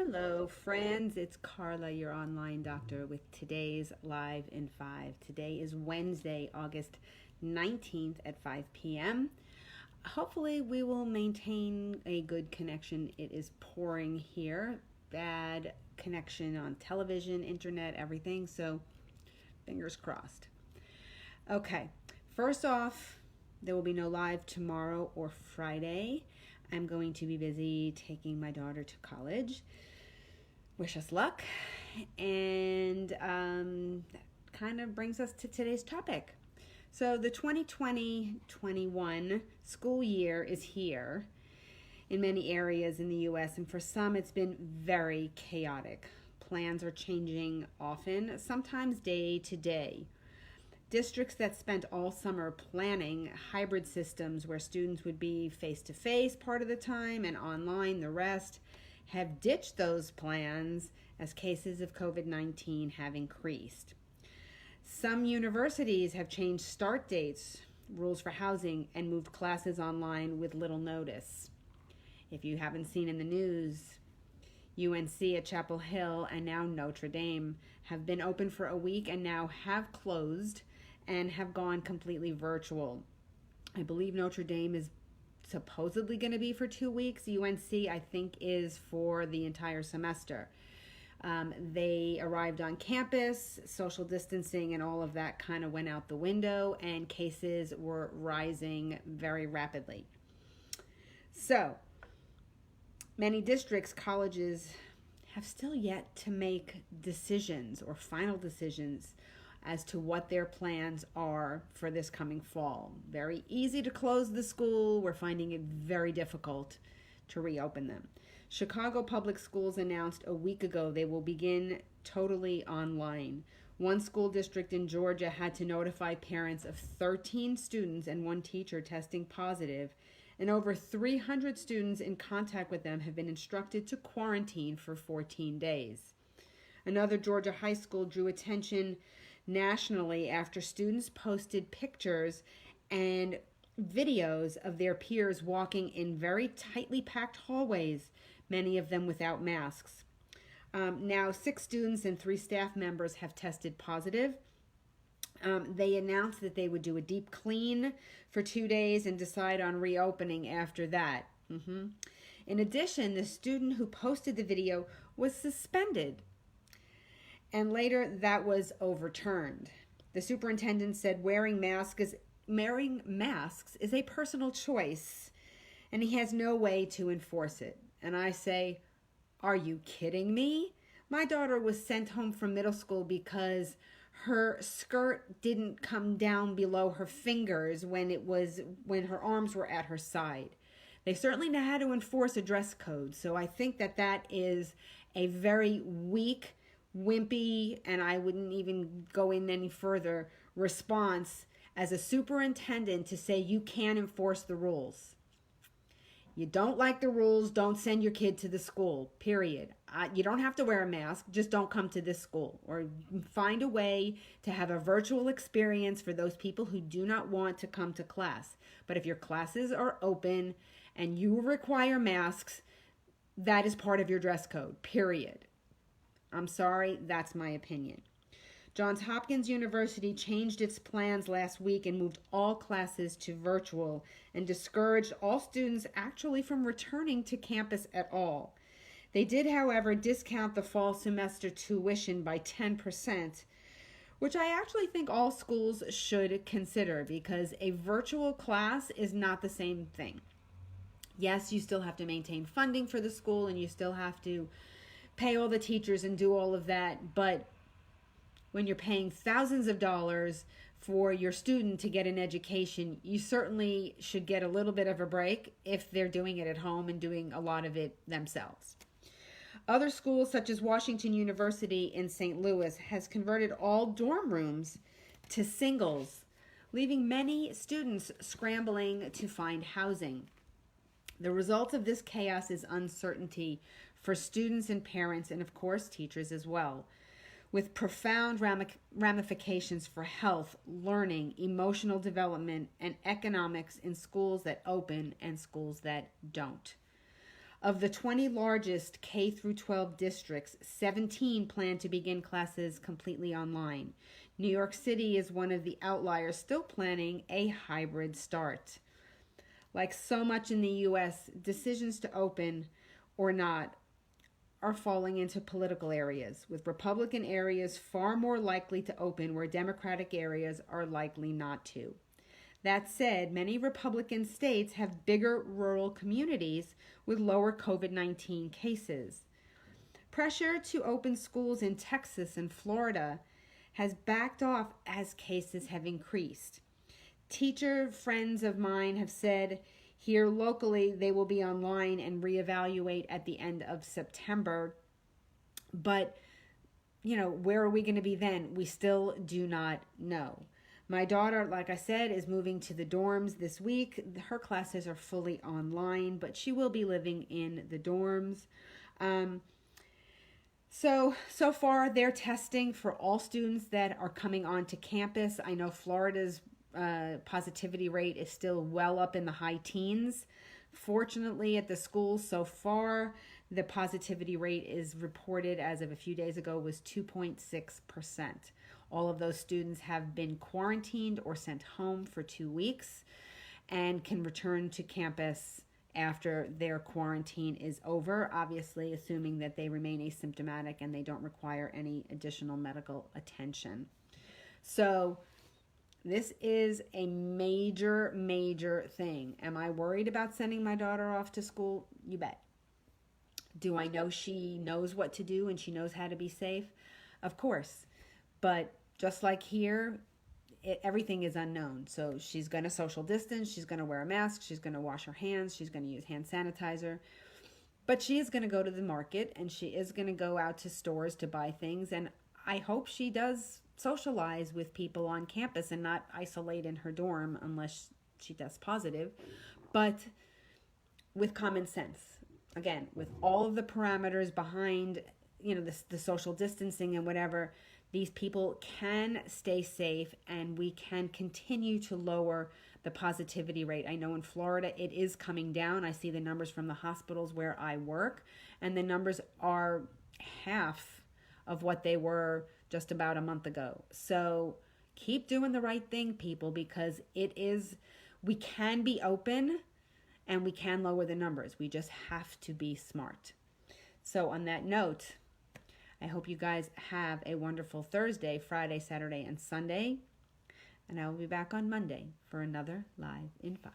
Hello, friends. It's Carla, your online doctor, with today's Live in 5. Today is Wednesday, August 19th at 5 p.m. Hopefully, we will maintain a good connection. It is pouring here. Bad connection on television, internet, everything. So, fingers crossed. Okay, first off, there will be no live tomorrow or Friday. I'm going to be busy taking my daughter to college. Wish us luck. And that kind of brings us to today's topic. So the 2020-21 school year is here in many areas in the U.S., and for some it's been very chaotic. Plans are changing often, sometimes day to day. Districts that spent all summer planning hybrid systems where students would be face-to-face part of the time and online the rest have ditched those plans as cases of COVID-19 have increased. Some universities have changed start dates, rules for housing, and moved classes online with little notice. If you haven't seen in the news, UNC at Chapel Hill and now Notre Dame have been open for a week and now have closed and have gone completely virtual. I believe Notre Dame is supposedly going to be for 2 weeks. UNC, I think, is for the entire semester. They arrived on campus, social distancing and all of that kind of went out the window, and cases were rising very rapidly. So, many districts, colleges have still yet to make decisions or final decisions as to what their plans are for this coming fall. Very easy to close the school. We're finding it very difficult to reopen them. Chicago Public Schools announced a week ago they will begin totally online. One school district in Georgia had to notify parents of 13 students and one teacher testing positive, and over 300 students in contact with them have been instructed to quarantine for 14 days. Another Georgia high school drew attention nationally after students posted pictures and videos of their peers walking in very tightly packed hallways, many of them without masks. Now, 6 students and 3 staff members have tested positive. They announced that they would do a deep clean for 2 days and decide on reopening after that. In addition, the student who posted the video was suspended, and later that was overturned. The superintendent said wearing masks is a personal choice, and he has no way to enforce it. And I say, are you kidding me? My daughter was sent home from middle school because her skirt didn't come down below her fingers when her arms were at her side. They certainly know how to enforce a dress code, so I think that is a very weak, wimpy, and I wouldn't even go in any further, response as a superintendent to say you can't enforce the rules. You don't like the rules, don't send your kid to the school, period. You don't have to wear a mask, just don't come to this school. Or find a way to have a virtual experience for those people who do not want to come to class. But if your classes are open and you require masks, that is part of your dress code, period. I'm sorry, that's my opinion. Johns Hopkins University changed its plans last week and moved all classes to virtual and discouraged all students actually from returning to campus at all. They did, however, discount the fall semester tuition by 10%, which I actually think all schools should consider because a virtual class is not the same thing. Yes, you still have to maintain funding for the school and you still have to pay all the teachers and do all of that, but when you're paying thousands of dollars for your student to get an education, you certainly should get a little bit of a break if they're doing it at home and doing a lot of it themselves. Other schools, such as Washington University in St. Louis, has converted all dorm rooms to singles, leaving many students scrambling to find housing. The result of this chaos is uncertainty for students and parents, and of course teachers as well, with profound ramifications for health, learning, emotional development, and economics in schools that open and schools that don't. Of the 20 largest K through 12 districts, 17 plan to begin classes completely online. New York City is one of the outliers, still planning a hybrid start. Like so much in the US, decisions to open or not are falling into political areas, with Republican areas far more likely to open where Democratic areas are likely not to. That said, many Republican states have bigger rural communities with lower COVID-19 cases. Pressure to open schools in Texas and Florida has backed off as cases have increased. Teacher friends of mine have said here locally they will be online and reevaluate at the end of September. But, where are we going to be then? We still do not know. My daughter, like I said, is moving to the dorms this week. Her classes are fully online, but she will be living in the dorms. So far, they're testing for all students that are coming onto campus. I know Florida's positivity rate is still well up in the high teens. Fortunately, at the schools so far, the positivity rate is reported as of a few days ago was 2.6%. All of those students have been quarantined or sent home for 2 weeks and can return to campus after their quarantine is over, obviously assuming that they remain asymptomatic and they don't require any additional medical attention. So this is a major, major thing. Am I worried about sending my daughter off to school? You bet. Do I know she knows what to do and she knows how to be safe? Of course. But just like here, everything is unknown. So she's going to social distance. She's going to wear a mask. She's going to wash her hands. She's going to use hand sanitizer. But she is going to go to the market and she is going to go out to stores to buy things. And I hope she does socialize with people on campus and not isolate in her dorm unless she tests positive. But with common sense. Again, with all of the parameters behind, the social distancing and whatever, these people can stay safe and we can continue to lower the positivity rate. I know in Florida it is coming down. I see the numbers from the hospitals where I work, and the numbers are half of what they were just about a month ago. So keep doing the right thing, people, because we can be open and we can lower the numbers. We just have to be smart. So on that note, I hope you guys have a wonderful Thursday, Friday, Saturday, and Sunday. And I will be back on Monday for another Live in 5.